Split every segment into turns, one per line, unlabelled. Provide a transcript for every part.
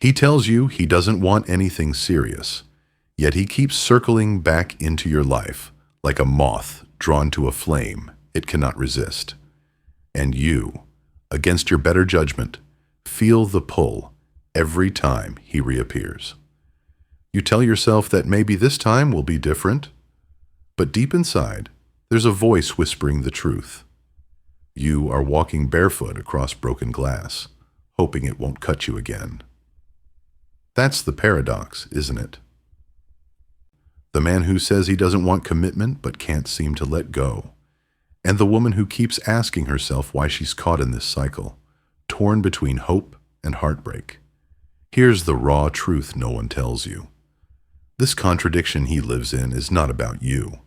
He tells you he doesn't want anything serious, yet he keeps circling back into your life like a moth drawn to a flame it cannot resist. And you, against your better judgment, feel the pull every time he reappears. You tell yourself that maybe this time will be different, but deep inside, there's a voice whispering the truth. You are walking barefoot across broken glass, hoping it won't cut you again. That's the paradox, isn't it? The man who says he doesn't want commitment but can't seem to let go, and the woman who keeps asking herself why she's caught in this cycle, torn between hope and heartbreak. Here's the raw truth no one tells you. This contradiction he lives in is not about you.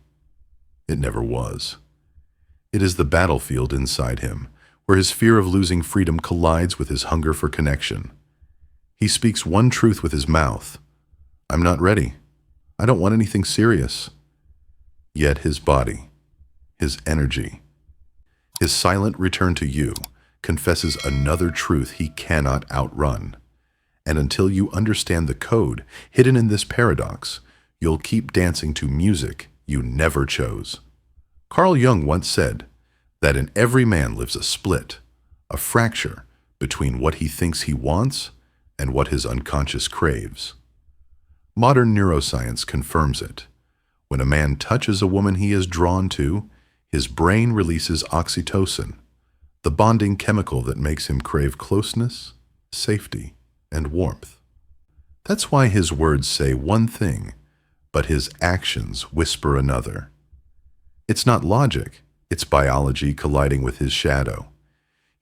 It never was. It is the battlefield inside him, where his fear of losing freedom collides with his hunger for connection. He speaks one truth with his mouth. I'm not ready. I don't want anything serious. Yet his body, his energy, his silent return to you confesses another truth he cannot outrun. And until you understand the code hidden in this paradox, you'll keep dancing to music you never chose. Carl Jung once said that in every man lives a split, a fracture between what he thinks he wants and what his unconscious craves. Modern neuroscience confirms it. When a man touches a woman he is drawn to, his brain releases oxytocin, the bonding chemical that makes him crave closeness, safety, and warmth. That's why his words say one thing, but his actions whisper another. It's not logic, it's biology colliding with his shadow.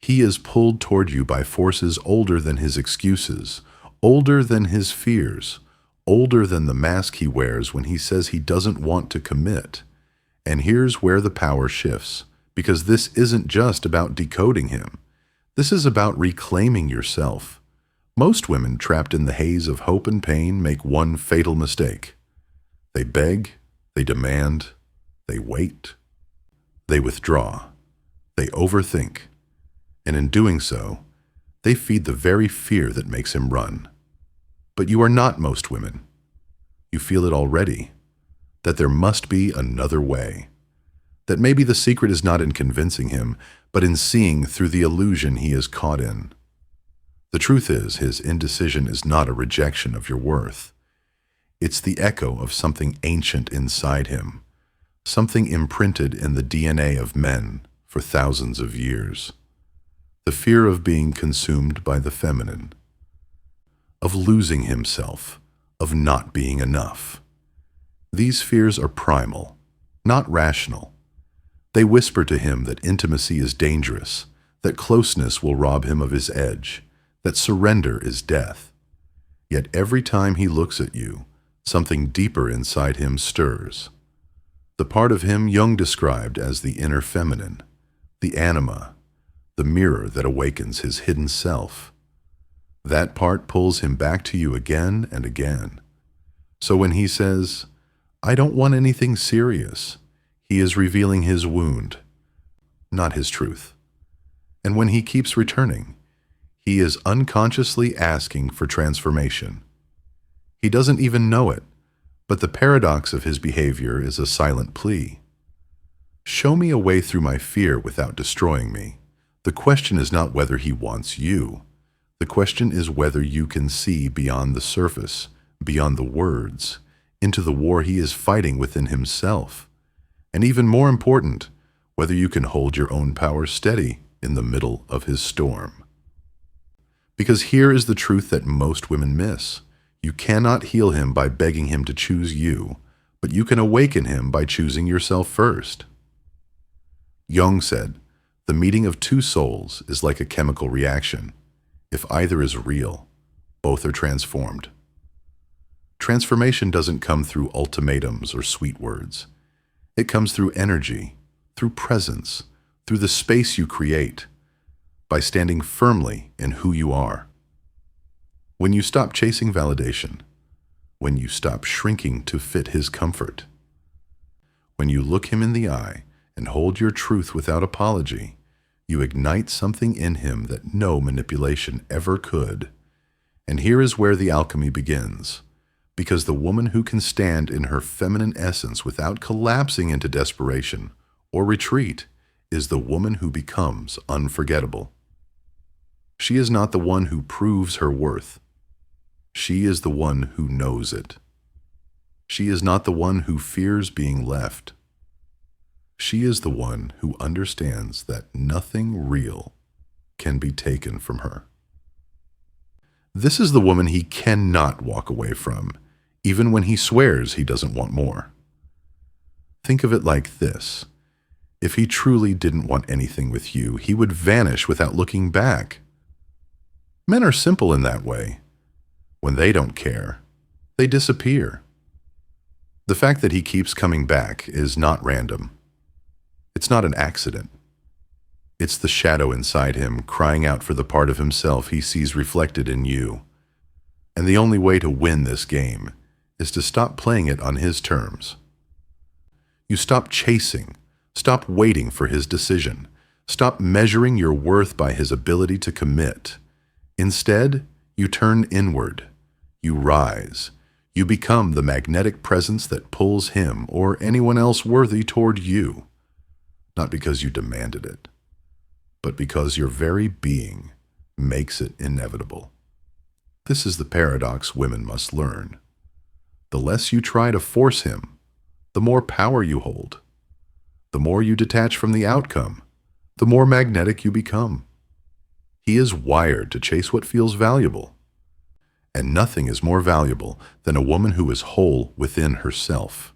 He is pulled toward you by forces older than his excuses, older than his fears, older than the mask he wears when he says he doesn't want to commit. And here's where the power shifts, because this isn't just about decoding him. This is about reclaiming yourself. Most women trapped in the haze of hope and pain make one fatal mistake. They beg, they demand, they wait, they withdraw, they overthink, and in doing so, they feed the very fear that makes him run. But you are not most women. You feel it already, that there must be another way, that maybe the secret is not in convincing him, but in seeing through the illusion he is caught in. The truth is, his indecision is not a rejection of your worth. It's the echo of something ancient inside him, something imprinted in the DNA of men for thousands of years. The fear of being consumed by the feminine, of losing himself, of not being enough. These fears are primal, not rational. They whisper to him that intimacy is dangerous, that closeness will rob him of his edge, that surrender is death. Yet every time he looks at you, something deeper inside him stirs. The part of him Jung described as the inner feminine, the anima, the mirror that awakens his hidden self. That part pulls him back to you again and again. So when he says, I don't want anything serious, he is revealing his wound, not his truth. And when he keeps returning, he is unconsciously asking for transformation. He doesn't even know it, but the paradox of his behavior is a silent plea. Show me a way through my fear without destroying me. The question is not whether he wants you. The question is whether you can see beyond the surface, beyond the words, into the war he is fighting within himself. And even more important, whether you can hold your own power steady in the middle of his storm. Because here is the truth that most women miss. You cannot heal him by begging him to choose you, but you can awaken him by choosing yourself first. Jung said, the meeting of two souls is like a chemical reaction. If either is real, both are transformed. Transformation doesn't come through ultimatums or sweet words. It comes through energy, through presence, through the space you create, by standing firmly in who you are. When you stop chasing validation, when you stop shrinking to fit his comfort, when you look him in the eye and hold your truth without apology, you ignite something in him that no manipulation ever could. And here is where the alchemy begins. Because the woman who can stand in her feminine essence without collapsing into desperation or retreat is the woman who becomes unforgettable. She is not the one who proves her worth. She is the one who knows it. She is not the one who fears being left. She is the one who understands that nothing real can be taken from her. This is the woman he cannot walk away from, even when he swears he doesn't want more. Think of it like this. If he truly didn't want anything with you, he would vanish without looking back. Men are simple in that way. When they don't care, they disappear. The fact that he keeps coming back is not random. It's not an accident. It's the shadow inside him crying out for the part of himself he sees reflected in you. And the only way to win this game is to stop playing it on his terms. You stop chasing, stop waiting for his decision, stop measuring your worth by his ability to commit. Instead, you turn inward, you rise, you become the magnetic presence that pulls him or anyone else worthy toward you, not because you demanded it, but because your very being makes it inevitable. This is the paradox women must learn. The less you try to force him, the more power you hold. The more you detach from the outcome, the more magnetic you become. He is wired to chase what feels valuable. And nothing is more valuable than a woman who is whole within herself.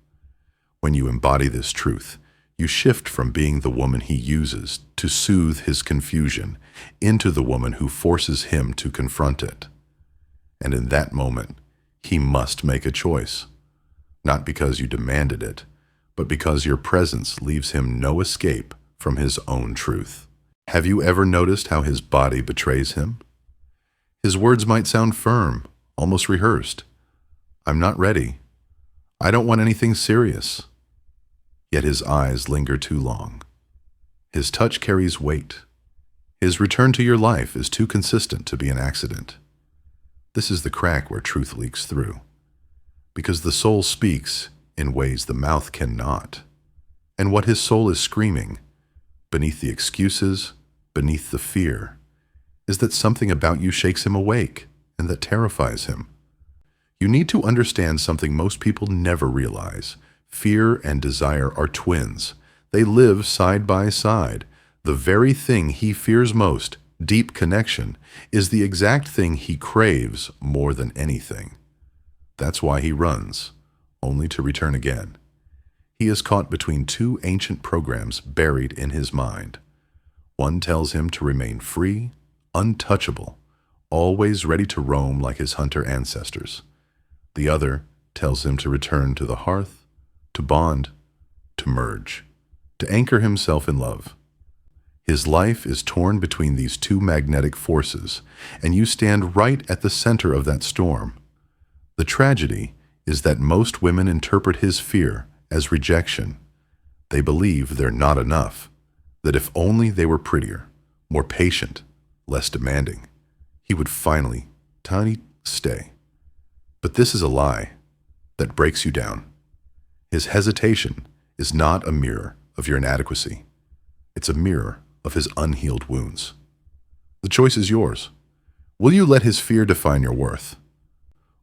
When you embody this truth, you shift from being the woman he uses to soothe his confusion into the woman who forces him to confront it. And in that moment, he must make a choice, not because you demanded it, but because your presence leaves him no escape from his own truth. Have you ever noticed how his body betrays him? His words might sound firm, almost rehearsed. I'm not ready. I don't want anything serious. Yet his eyes linger too long. His touch carries weight. His return to your life is too consistent to be an accident. This is the crack where truth leaks through. Because the soul speaks in ways the mouth cannot. And what his soul is screaming, beneath the excuses, beneath the fear, is that something about you shakes him awake and that terrifies him. You need to understand something most people never realize. Fear and desire are twins. They live side by side. The very thing he fears most, deep connection, is the exact thing he craves more than anything. That's why he runs, only to return again. He is caught between two ancient programs buried in his mind. One tells him to remain free, untouchable, always ready to roam like his hunter ancestors. The other tells him to return to the hearth, to bond, to merge, to anchor himself in love. His life is torn between these two magnetic forces, and you stand right at the center of that storm. The tragedy is that most women interpret his fear as rejection. They believe they're not enough, that if only they were prettier, more patient, less demanding, he would finally, stay. But this is a lie that breaks you down. His hesitation is not a mirror of your inadequacy. It's a mirror of his unhealed wounds. The choice is yours. Will you let his fear define your worth?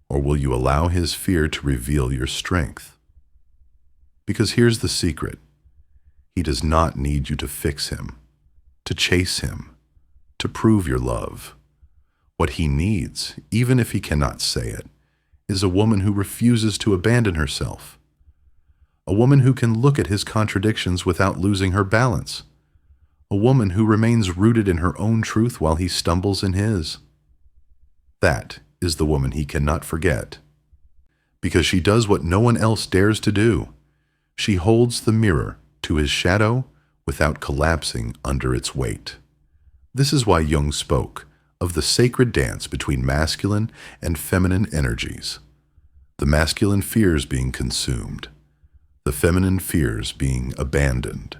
Or will you allow his fear to reveal your strength? Because here's the secret. He does not need you to fix him, to chase him, to prove your love. What he needs, even if he cannot say it, is a woman who refuses to abandon herself. A woman who can look at his contradictions without losing her balance. A woman who remains rooted in her own truth while he stumbles in his. That is the woman he cannot forget. Because she does what no one else dares to do. She holds the mirror to his shadow without collapsing under its weight. This is why Jung spoke of the sacred dance between masculine and feminine energies. The masculine fears being consumed. The feminine fears being abandoned.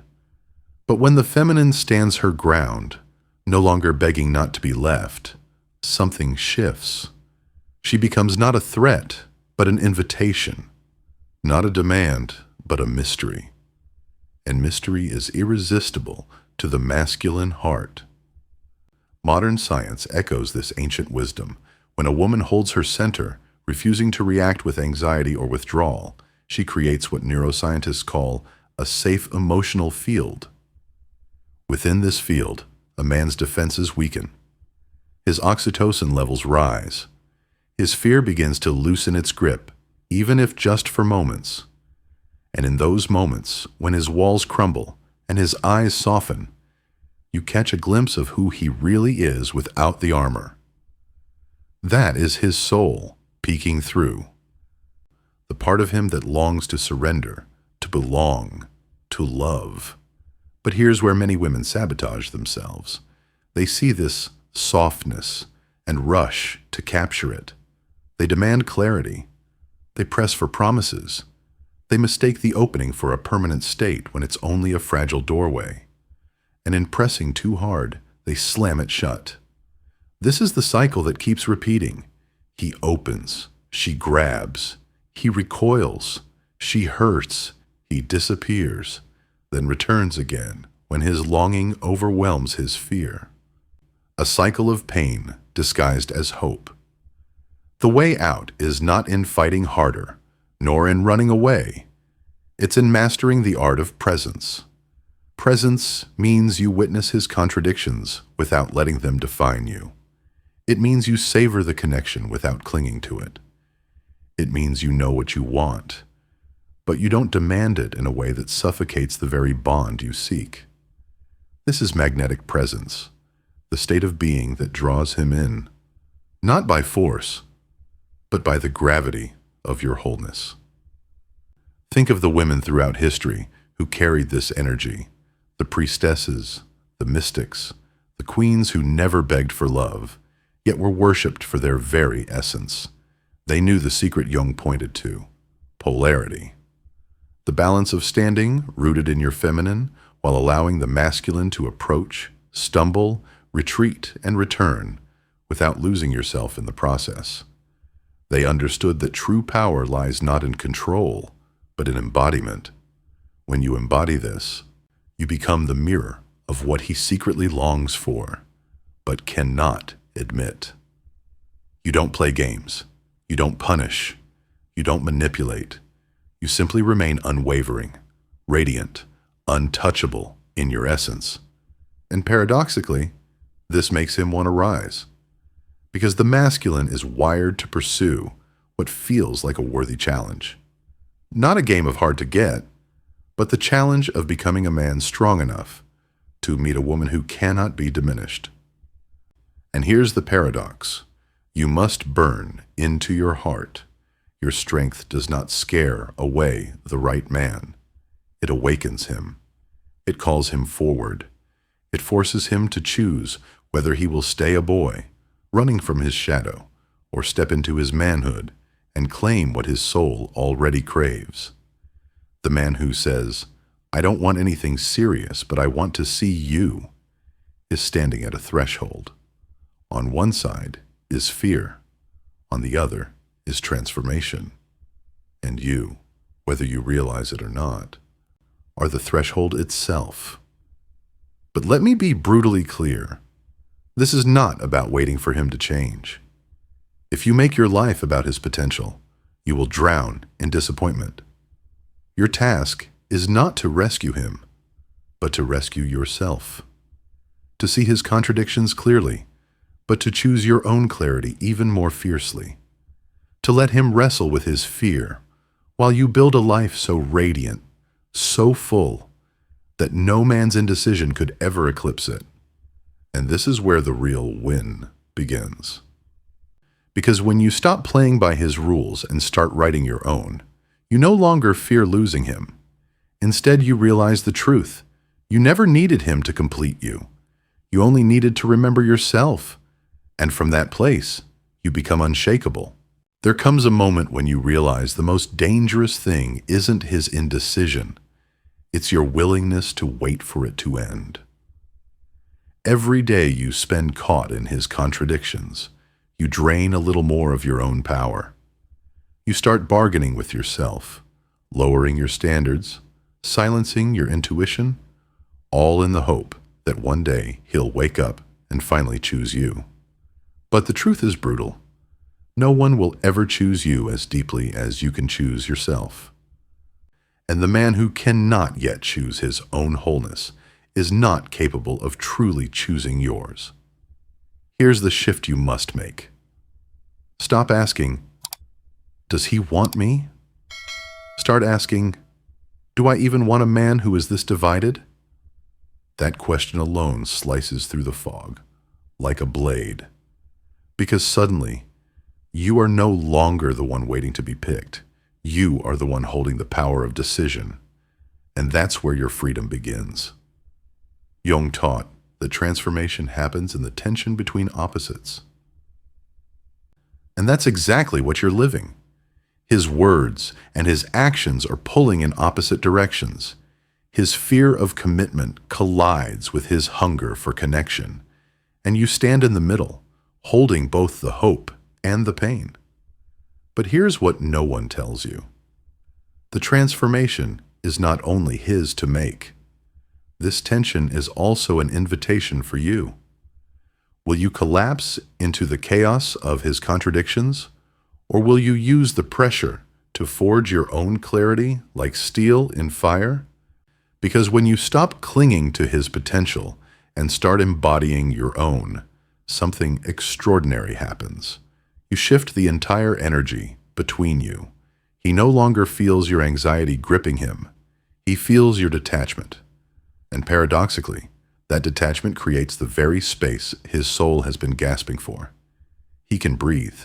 But when the feminine stands her ground, no longer begging not to be left, something shifts. She becomes not a threat, but an invitation, not a demand, but a mystery. And mystery is irresistible to the masculine heart. Modern science echoes this ancient wisdom. When a woman holds her center, refusing to react with anxiety or withdrawal, she creates what neuroscientists call a safe emotional field. Within this field, a man's defenses weaken. His oxytocin levels rise. His fear begins to loosen its grip, even if just for moments. And in those moments, when his walls crumble and his eyes soften, you catch a glimpse of who he really is without the armor. That is his soul peeking through. The part of him that longs to surrender, to belong, to love. But here's where many women sabotage themselves. They see this softness and rush to capture it. They demand clarity. They press for promises. They mistake the opening for a permanent state when it's only a fragile doorway. And in pressing too hard, they slam it shut. This is the cycle that keeps repeating. He opens, she grabs, he recoils, she hurts, he disappears, then returns again when his longing overwhelms his fear. A cycle of pain disguised as hope. The way out is not in fighting harder, nor in running away. It's in mastering the art of presence. Presence means you witness his contradictions without letting them define you. It means you savor the connection without clinging to it. It means you know what you want, but you don't demand it in a way that suffocates the very bond you seek. This is magnetic presence, the state of being that draws him in, not by force, but by the gravity of your wholeness. Think of the women throughout history who carried this energy, the priestesses, the mystics, the queens who never begged for love, yet were worshipped for their very essence. They knew the secret Jung pointed to, polarity. The balance of standing, rooted in your feminine, while allowing the masculine to approach, stumble, retreat, and return, without losing yourself in the process. They understood that true power lies not in control, but in embodiment. When you embody this, you become the mirror of what he secretly longs for, but cannot admit. You don't play games. You don't punish. You don't manipulate. You simply remain unwavering, radiant, untouchable in your essence. And paradoxically, this makes him want to rise. Because the masculine is wired to pursue what feels like a worthy challenge. Not a game of hard to get, but the challenge of becoming a man strong enough to meet a woman who cannot be diminished. And here's the paradox. You must burn into your heart. Your strength does not scare away the right man. It awakens him. It calls him forward. It forces him to choose whether he will stay a boy, running from his shadow, or step into his manhood and claim what his soul already craves. The man who says, "I don't want anything serious, but I want to see you," is standing at a threshold. On one side is fear. On the other is transformation. And you, whether you realize it or not, are the threshold itself. But let me be brutally clear. This is not about waiting for him to change. If you make your life about his potential, you will drown in disappointment. Your task is not to rescue him, but to rescue yourself. To see his contradictions clearly, but to choose your own clarity even more fiercely. To let him wrestle with his fear, while you build a life so radiant, so full, that no man's indecision could ever eclipse it. And this is where the real win begins. Because when you stop playing by his rules and start writing your own, you no longer fear losing him. Instead, you realize the truth. You never needed him to complete you. You only needed to remember yourself. And from that place, you become unshakable. There comes a moment when you realize the most dangerous thing isn't his indecision. It's your willingness to wait for it to end. Every day you spend caught in his contradictions, You drain a little more of your own power. You start bargaining with yourself, lowering your standards, silencing your intuition, all in the hope that one day he'll wake up and finally choose you. But the truth is brutal. No one will ever choose you as deeply as you can choose yourself. And the man who cannot yet choose his own wholeness is not capable of truly choosing yours. Here's the shift you must make. Stop asking, does he want me? Start asking, do I even want a man who is this divided? That question alone slices through the fog, like a blade. Because suddenly, you are no longer the one waiting to be picked. You are the one holding the power of decision. And that's where your freedom begins. Jung taught that transformation happens in the tension between opposites. And that's exactly what you're living. His words and his actions are pulling in opposite directions. His fear of commitment collides with his hunger for connection. And you stand in the middle, holding both the hope and the pain. But here's what no one tells you. The transformation is not only his to make. This tension is also an invitation for you. Will you collapse into the chaos of his contradictions, or will you use the pressure to forge your own clarity like steel in fire? Because when you stop clinging to his potential and start embodying your own, something extraordinary happens. You shift the entire energy between you. He no longer feels your anxiety gripping him. He feels your detachment. And paradoxically, that detachment creates the very space his soul has been gasping for. He can breathe.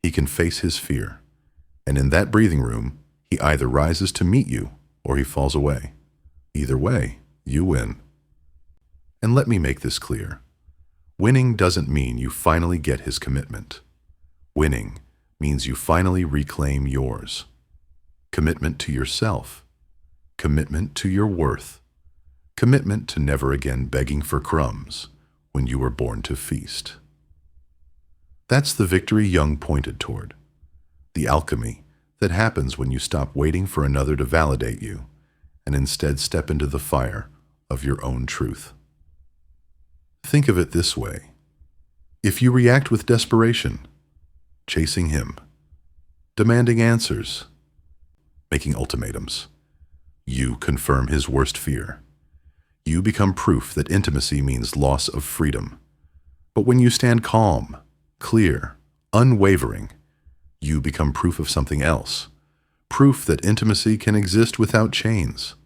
He can face his fear. And in that breathing room, he either rises to meet you or he falls away. Either way, you win. And let me make this clear. Winning doesn't mean you finally get his commitment. Winning means you finally reclaim yours. Commitment to yourself. Commitment to your worth. Commitment to never again begging for crumbs when you were born to feast. That's the victory Jung pointed toward. The alchemy that happens when you stop waiting for another to validate you and instead step into the fire of your own truth. Think of it this way. If you react with desperation, chasing him, demanding answers, making ultimatums, you confirm his worst fear. You become proof that intimacy means loss of freedom. But when you stand calm, clear, unwavering, you become proof of something else. Proof that intimacy can exist without chains.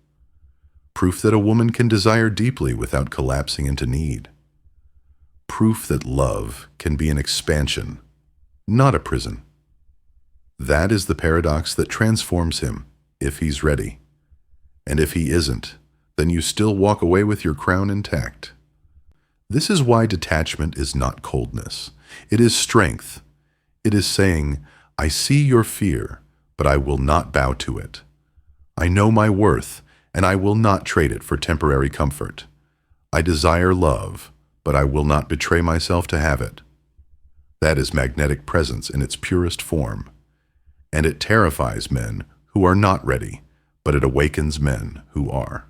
Proof that a woman can desire deeply without collapsing into need. Proof that love can be an expansion, not a prison. That is the paradox that transforms him, if he's ready. And if he isn't, then you still walk away with your crown intact. This is why detachment is not coldness. It is strength. It is saying, I see your fear, but I will not bow to it. I know my worth, and I will not trade it for temporary comfort. I desire love, but I will not betray myself to have it. That is magnetic presence in its purest form. And it terrifies men who are not ready, but it awakens men who are.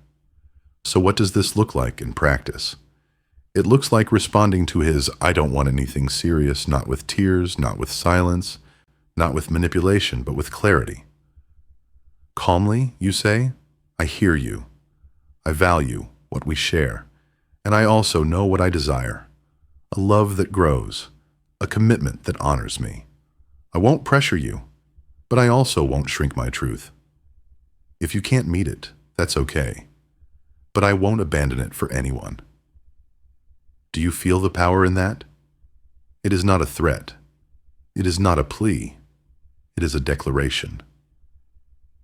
So what does this look like in practice? It looks like responding to his I don't want anything serious, not with tears, not with silence, not with manipulation, but with clarity. Calmly, you say, I hear you. I value what we share, and I also know what I desire. A love that grows, a commitment that honors me. I won't pressure you, but I also won't shrink my truth. If you can't meet it, that's okay, but I won't abandon it for anyone. Do you feel the power in that? It is not a threat. It is not a plea. It is a declaration.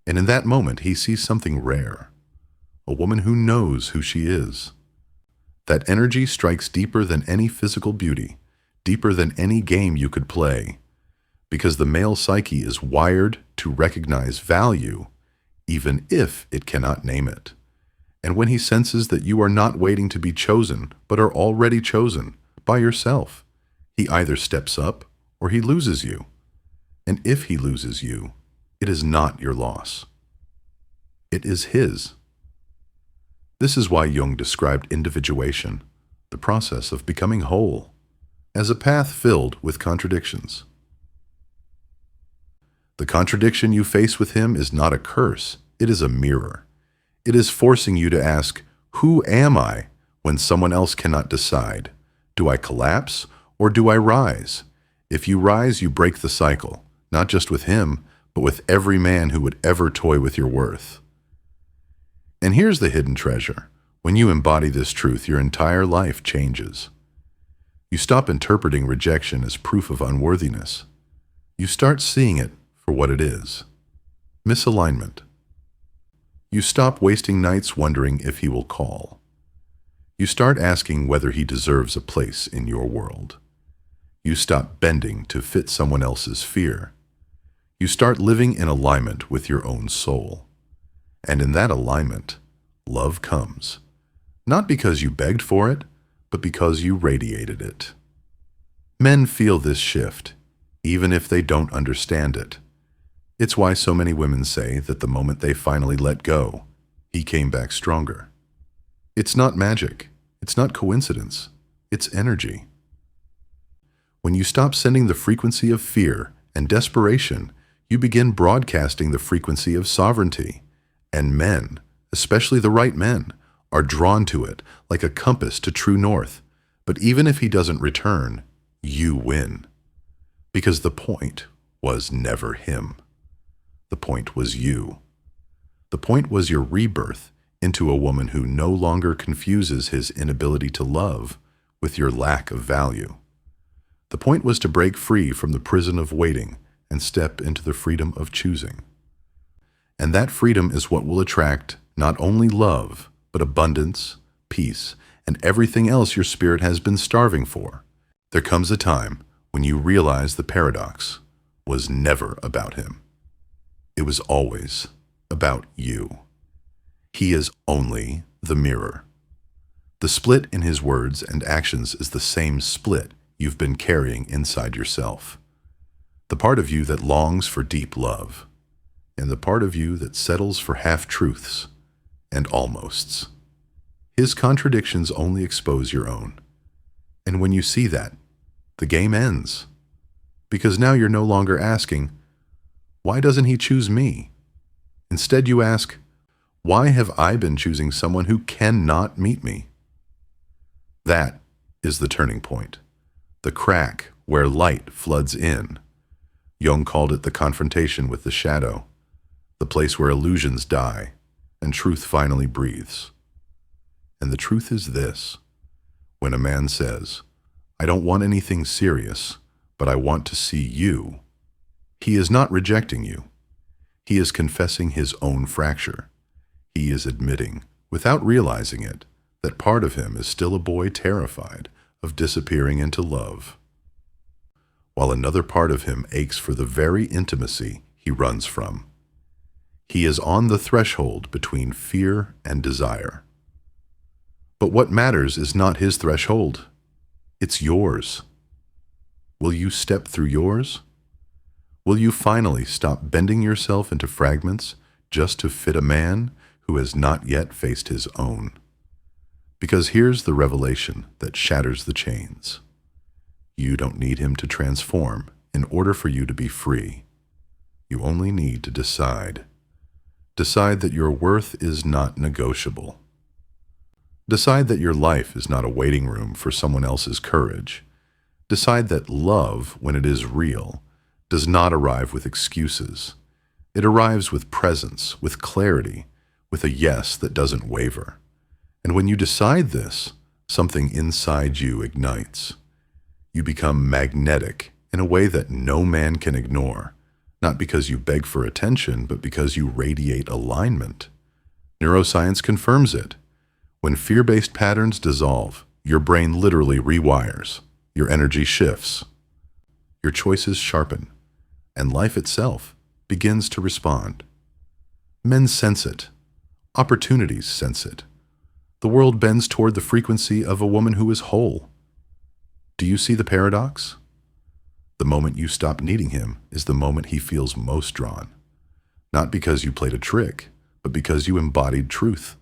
And in that moment, he sees something rare. A woman who knows who she is. That energy strikes deeper than any physical beauty, deeper than any game you could play, because the male psyche is wired to recognize value, even if it cannot name it. And when he senses that you are not waiting to be chosen, but are already chosen by yourself, he either steps up or he loses you. And if he loses you, it is not your loss. It is his. This is why Jung described individuation, the process of becoming whole, as a path filled with contradictions. The contradiction you face with him is not a curse, it is a mirror. It is forcing you to ask, who am I when someone else cannot decide? Do I collapse or do I rise? If you rise, you break the cycle, not just with him, but with every man who would ever toy with your worth. And here's the hidden treasure. When you embody this truth, your entire life changes. You stop interpreting rejection as proof of unworthiness. You start seeing it for what it is: misalignment. You stop wasting nights wondering if he will call. You start asking whether he deserves a place in your world. You stop bending to fit someone else's fear. You start living in alignment with your own soul. And in that alignment, love comes. Not because you begged for it, but because you radiated it. Men feel this shift, even if they don't understand it. It's why so many women say that the moment they finally let go, he came back stronger. It's not magic. It's not coincidence. It's energy. When you stop sending the frequency of fear and desperation, you begin broadcasting the frequency of sovereignty. And men, especially the right men, are drawn to it like a compass to true north. But even if he doesn't return, you win. Because the point was never him. The point was you. The point was your rebirth into a woman who no longer confuses his inability to love with your lack of value. The point was to break free from the prison of waiting and step into the freedom of choosing. And that freedom is what will attract not only love, but abundance, peace, and everything else your spirit has been starving for. There comes a time when you realize the paradox was never about him. It was always about you. He is only the mirror. The split in his words and actions is the same split you've been carrying inside yourself. The part of you that longs for deep love, and the part of you that settles for half-truths and almosts. His contradictions only expose your own. And when you see that, the game ends. Because now you're no longer asking, why doesn't he choose me? Instead you ask, why have I been choosing someone who cannot meet me? That is the turning point, the crack where light floods in. Jung called it the confrontation with the shadow, the place where illusions die and truth finally breathes. And the truth is this: when a man says, I don't want anything serious, but I want to see you, he is not rejecting you. He is confessing his own fracture. He is admitting, without realizing it, that part of him is still a boy terrified of disappearing into love, while another part of him aches for the very intimacy he runs from. He is on the threshold between fear and desire. But what matters is not his threshold. It's yours. Will you step through yours? Will you finally stop bending yourself into fragments just to fit a man who has not yet faced his own? Because here's the revelation that shatters the chains. You don't need him to transform in order for you to be free. You only need to decide. Decide that your worth is not negotiable. Decide that your life is not a waiting room for someone else's courage. Decide that love, when it is real, does not arrive with excuses. It arrives with presence, with clarity, with a yes that doesn't waver. And when you decide this, something inside you ignites. You become magnetic in a way that no man can ignore, not because you beg for attention, but because you radiate alignment. Neuroscience confirms it. When fear-based patterns dissolve, your brain literally rewires. Your energy shifts. Your choices sharpen. And life itself begins to respond. Men sense it. Opportunities sense it. The world bends toward the frequency of a woman who is whole. Do you see the paradox? The moment you stop needing him is the moment he feels most drawn. Not because you played a trick, but because you embodied truth.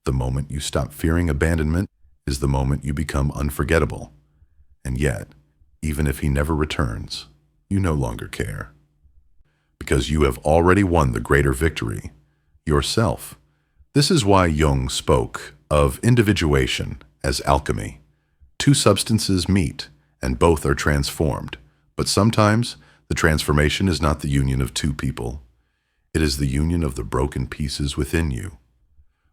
The moment you stop fearing abandonment is the moment you become unforgettable. And yet, even if he never returns, you no longer care. Because you have already won the greater victory, yourself. This is why Jung spoke of individuation as alchemy. Two substances meet, and both are transformed. But sometimes, the transformation is not the union of two people. It is the union of the broken pieces within you.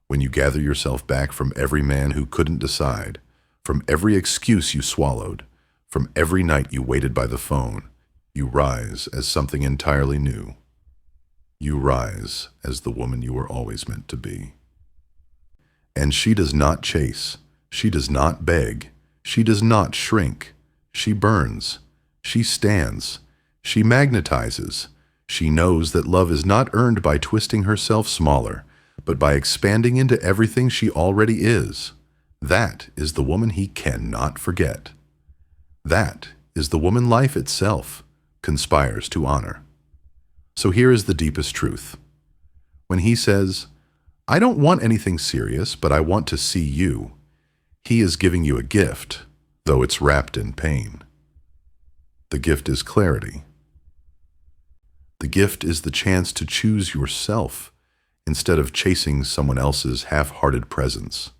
When you gather yourself back from every man who couldn't decide, from every excuse you swallowed, from every night you waited by the phone, you rise as something entirely new. You rise as the woman you were always meant to be. And she does not chase. She does not beg. She does not shrink. She burns. She stands. She magnetizes. She knows that love is not earned by twisting herself smaller, but by expanding into everything she already is. That is the woman he cannot forget. That is the woman life itself conspires to honor. So here is the deepest truth. When he says, "I don't want anything serious, but I want to see you," he is giving you a gift, though it's wrapped in pain. The gift is clarity. The gift is the chance to choose yourself instead of chasing someone else's half-hearted presence.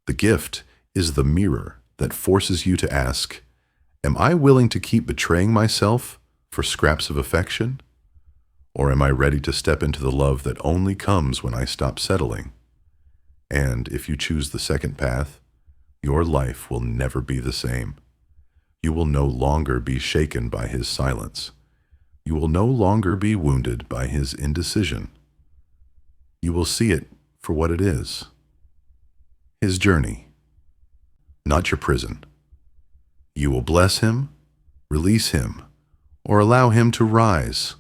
The gift is the mirror that forces you to ask, am I willing to keep betraying myself for scraps of affection? Or am I ready to step into the love that only comes when I stop settling? And if you choose the second path, your life will never be the same. You will no longer be shaken by his silence. You will no longer be wounded by his indecision. You will see it for what it is. His journey, not your prison. You will bless him, release him, or allow him to rise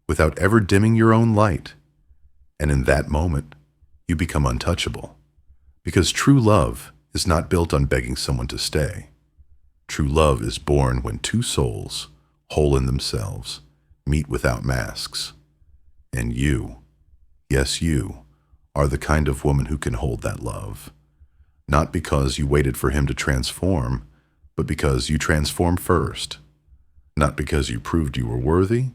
without ever dimming your own light. And in that moment, you become untouchable. Because true love is not built on begging someone to stay. True love is born when two souls, whole in themselves, meet without masks. And you, yes, you, are the kind of woman who can hold that love. Not because you waited for him to transform, but because you transformed first. Not because you proved you were worthy,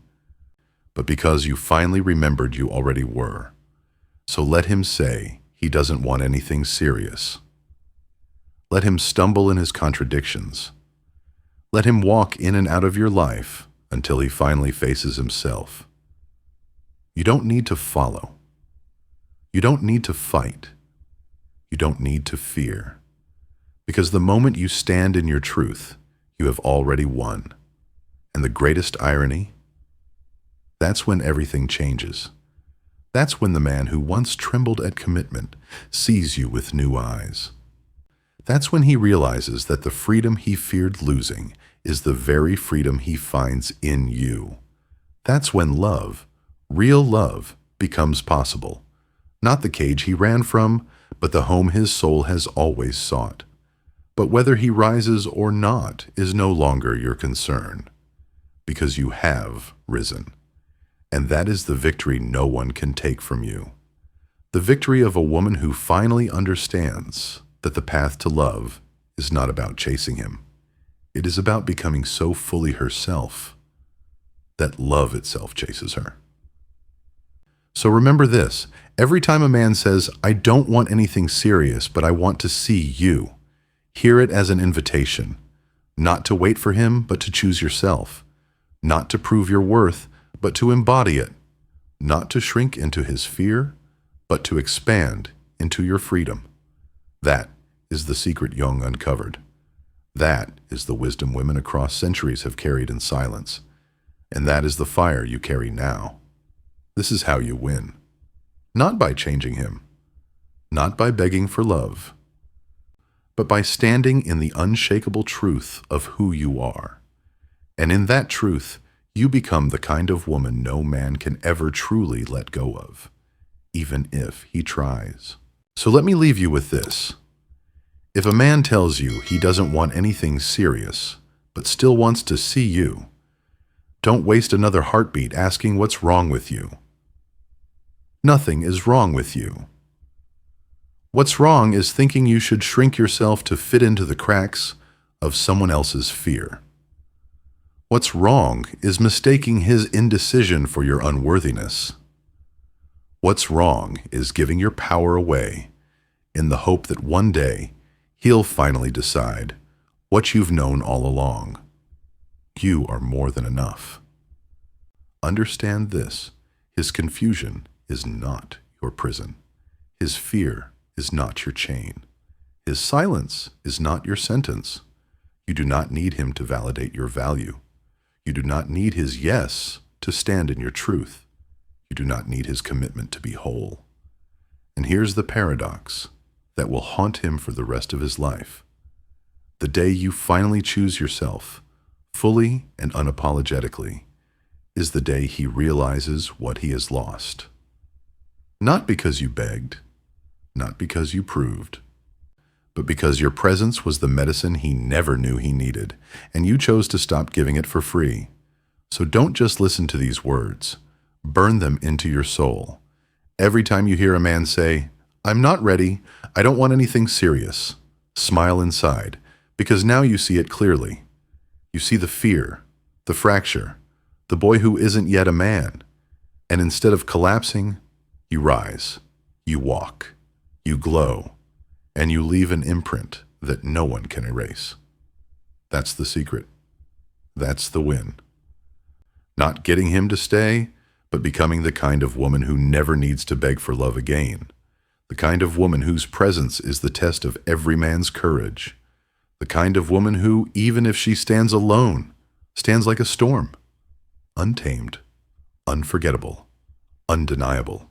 but because you finally remembered you already were. So let him say he doesn't want anything serious. Let him stumble in his contradictions. Let him walk in and out of your life until he finally faces himself. You don't need to follow. You don't need to fight. You don't need to fear. Because the moment you stand in your truth, you have already won. And the greatest irony, that's when everything changes. That's when the man who once trembled at commitment sees you with new eyes. That's when he realizes that the freedom he feared losing is the very freedom he finds in you. That's when love, real love, becomes possible. Not the cage he ran from, but the home his soul has always sought. But whether he rises or not is no longer your concern, because you have risen. And that is the victory no one can take from you. The victory of a woman who finally understands that the path to love is not about chasing him. It is about becoming so fully herself that love itself chases her. So remember this, every time a man says, "I don't want anything serious, but I want to see you," hear it as an invitation, not to wait for him, but to choose yourself, not to prove your worth, but to embody it, not to shrink into his fear, but to expand into your freedom. That is the secret Jung uncovered. That is the wisdom women across centuries have carried in silence. And that is the fire you carry now. This is how you win. Not by changing him, not by begging for love, but by standing in the unshakable truth of who you are. And in that truth, you become the kind of woman no man can ever truly let go of, even if he tries. So let me leave you with this. If a man tells you he doesn't want anything serious, but still wants to see you. Don't waste another heartbeat asking what's wrong with you. Nothing is wrong with you. What's wrong is thinking you should shrink yourself to fit into the cracks of someone else's fear. What's wrong is mistaking his indecision for your unworthiness. What's wrong is giving your power away in the hope that one day he'll finally decide what you've known all along. You are more than enough. Understand this: his confusion is not your prison. His fear is not your chain. His silence is not your sentence. You do not need him to validate your value. You do not need his yes to stand in your truth. You do not need his commitment to be whole. And here's the paradox that will haunt him for the rest of his life. The day you finally choose yourself, fully and unapologetically, is the day he realizes what he has lost. Not because you begged, not because you proved, but because your presence was the medicine he never knew he needed, and you chose to stop giving it for free. So don't just listen to these words. Burn them into your soul. Every time you hear a man say, "I'm not ready, I don't want anything serious," smile inside, because now you see it clearly. You see the fear, the fracture, the boy who isn't yet a man. And instead of collapsing, you rise, you walk, you glow, and you leave an imprint that no one can erase. That's the secret. That's the win. Not getting him to stay, but becoming the kind of woman who never needs to beg for love again. The kind of woman whose presence is the test of every man's courage. The kind of woman who, even if she stands alone, stands like a storm. Untamed, unforgettable, undeniable.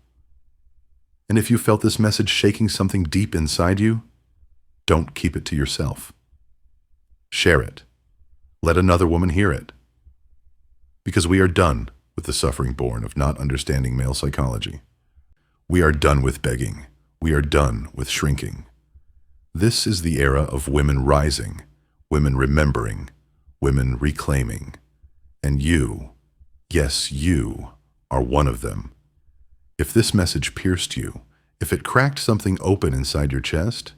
And if you felt this message shaking something deep inside you, don't keep it to yourself. Share it. Let another woman hear it. Because we are done with the suffering born of not understanding male psychology. We are done with begging. We are done with shrinking. This is the era of women rising, women remembering, women reclaiming. And you, yes, you, are one of them. If this message pierced you, if it cracked something open inside your chest,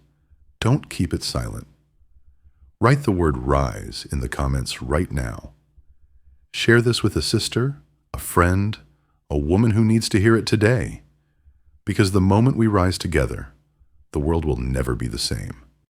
don't keep it silent. Write the word "rise" in the comments right now. Share this with a sister, a friend, a woman who needs to hear it today. Because the moment we rise together, the world will never be the same.